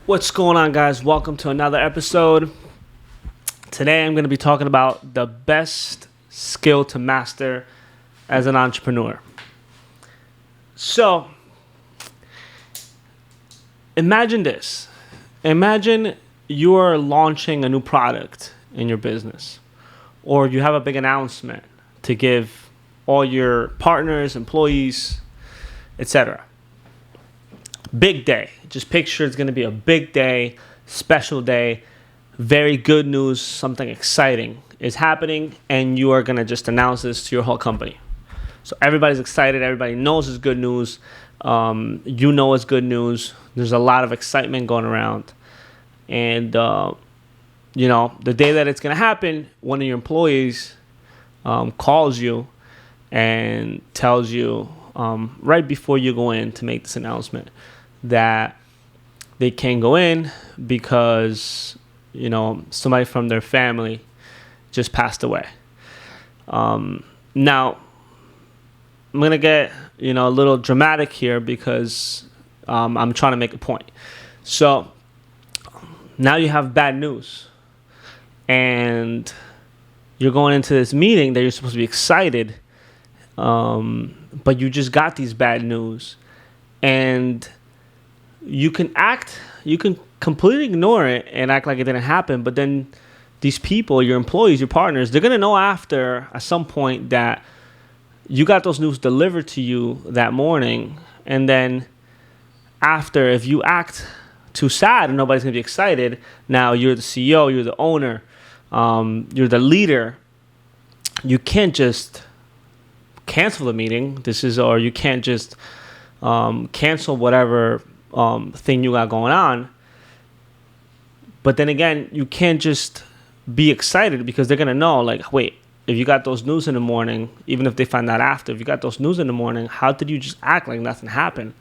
What's going on, guys? Welcome to another episode. Today I'm going to be talking about the best skill to master as an entrepreneur. So, imagine this. Imagine you're launching a new product in your business, or you have a big announcement to give all your partners, employees, etc. Big day. Just picture it's going to be a big day, special day, very good news, something exciting is happening, and you are going to just announce this to your whole company. So everybody's excited. Everybody knows it's good news. You know it's good news. There's a lot of excitement going around. And, the day that it's going to happen, one of your employees calls you and tells you right before you go in to make this announcement that they can't go in because, somebody from their family just passed away. Now, I'm going to get, a little dramatic here because I'm trying to make a point. So now you have bad news and you're going into this meeting that you're supposed to be excited, but you just got these bad news, and you can completely ignore it and act like it didn't happen. But then these people, your employees, your partners, they're going to know at some point that you got those news delivered to you that morning. And then after, if you act too sad and nobody's going to be excited, now you're the CEO, you're the owner, you're the leader. You can't just cancel the meeting. Or you can't just cancel whatever thing you got going on. But then again, you can't just be excited because they're going to know, wait, if you got those news in the morning, even if they find out after, if you got those news in the morning, how did you just act like nothing happened?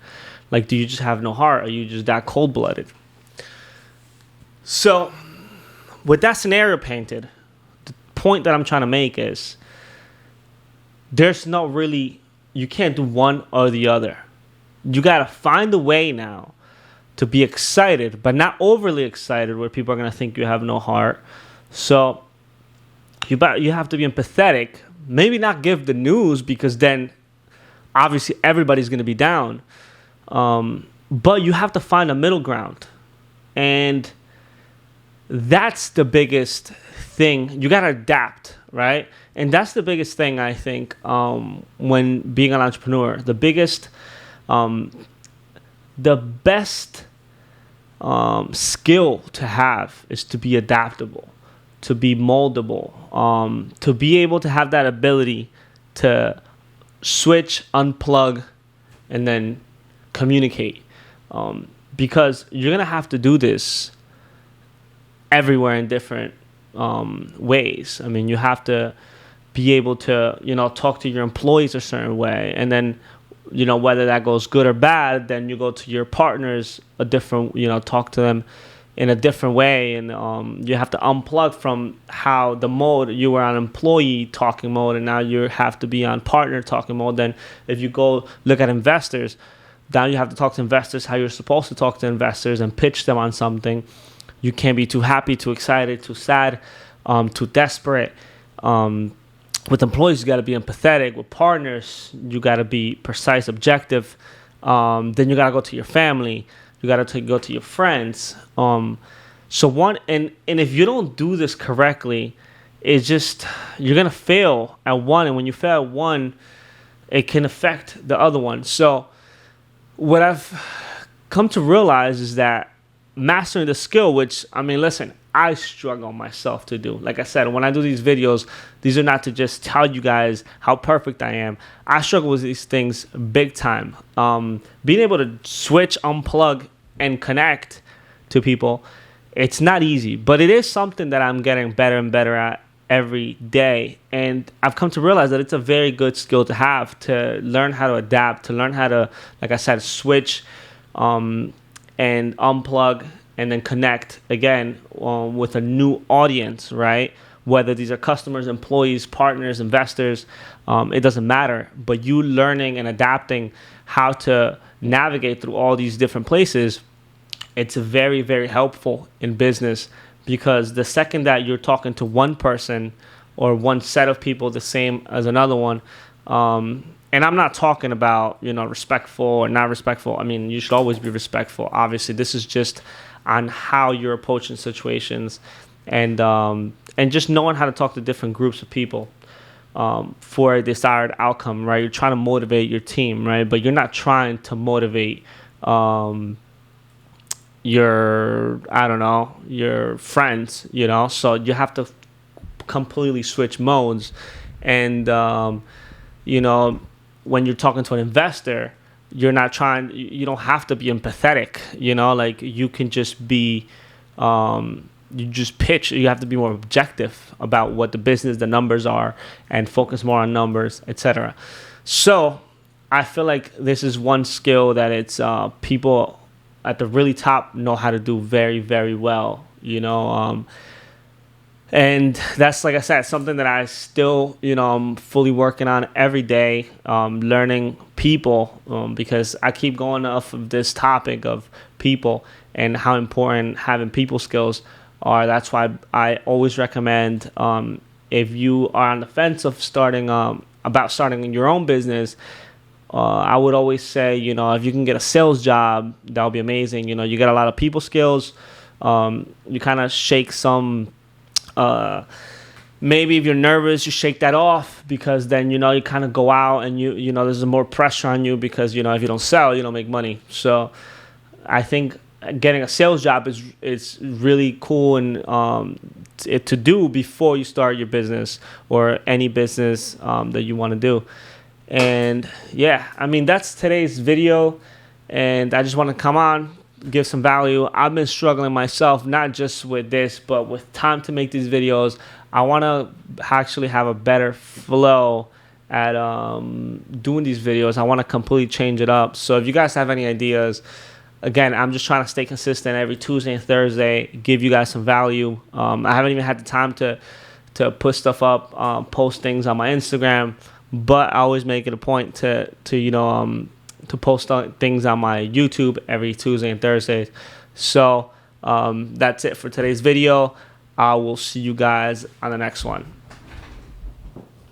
Do you just have no heart? Are you just that cold-blooded? So, with that scenario painted, the point that I'm trying to make is there's no really, you can't do one or the other. You got to find a way now to be excited, but not overly excited where people are going to think you have no heart. So you have to be empathetic. Maybe not give the news because then obviously everybody's going to be down. But you have to find a middle ground. And that's the biggest thing. You got to adapt, right? And that's the biggest thing, I think, when being an entrepreneur. The best skill to have is to be adaptable, to be moldable, to be able to have that ability to switch, unplug, and then communicate. Because you're going to have to do this everywhere in different ways. I mean, you have to be able to, talk to your employees a certain way, and then whether that goes good or bad, then you go to your partners a different, talk to them in a different way. And you have to unplug from how the mode you were on employee talking mode, and now you have to be on partner talking mode. Then if you go look at investors, now you have to talk to investors how you're supposed to talk to investors and pitch them on something. You can't be too happy, too excited, too sad, too desperate. With employees, you got to be empathetic. With partners, you got to be precise, objective. Then you got to go to your family. You got to go to your friends. And if you don't do this correctly, it's just you're gonna fail at one. And when you fail at one, it can affect the other one. So what I've come to realize is that mastering the skill, which, listen, I struggle myself to do. Like I said, when I do these videos, these are not to just tell you guys how perfect I am. I struggle with these things big time. Being able to switch, unplug, and connect to people, it's not easy, but it is something that I'm getting better and better at every day. And I've come to realize that it's a very good skill to have, to learn how to adapt, to learn how to, like I said, switch and unplug and then connect again with a new audience, right? Whether these are customers, employees, partners, investors, it doesn't matter. But you learning and adapting how to navigate through all these different places it's very, very helpful in business, because the second that you're talking to one person or one set of people the same as another one, and I'm not talking about, respectful or not respectful. I mean, you should always be respectful. Obviously, this is just on how you're approaching situations, and just knowing how to talk to different groups of people for a desired outcome, right? You're trying to motivate your team, right? But you're not trying to motivate your friends, So you have to completely switch modes, and when you're talking to an investor, you don't have to be empathetic, like you can just be, you just pitch. You have to be more objective about what the business, the numbers are, and focus more on numbers, etc. So I feel like this is one skill that it's people at the really top know how to do very, very well, and that's, like I said, something that I still, I'm fully working on every day, learning people, because I keep going off of this topic of people and how important having people skills are. That's why I always recommend, if you are on the fence of starting your own business, I would always say, if you can get a sales job, that would be amazing. You get a lot of people skills. You kind of shake some, maybe if you're nervous, you shake that off, because then, you kind of go out and there's more pressure on you, because, if you don't sell, you don't make money. So I think getting a sales job is really cool and to do before you start your business or any business that you want to do. And yeah, I mean, that's today's video, and I just want to come on, give some value. I've been struggling myself, not just with this, but with time to make these videos. I want to actually have a better flow at doing these videos. I want to completely change it up. So if you guys have any ideas, again, I'm just trying to stay consistent every Tuesday and Thursday, give you guys some value. I haven't even had the time to put stuff up, post things on my Instagram, but I always make it a point to post things on my YouTube every Tuesday and Thursday. So that's it for today's video. I will see you guys on the next one.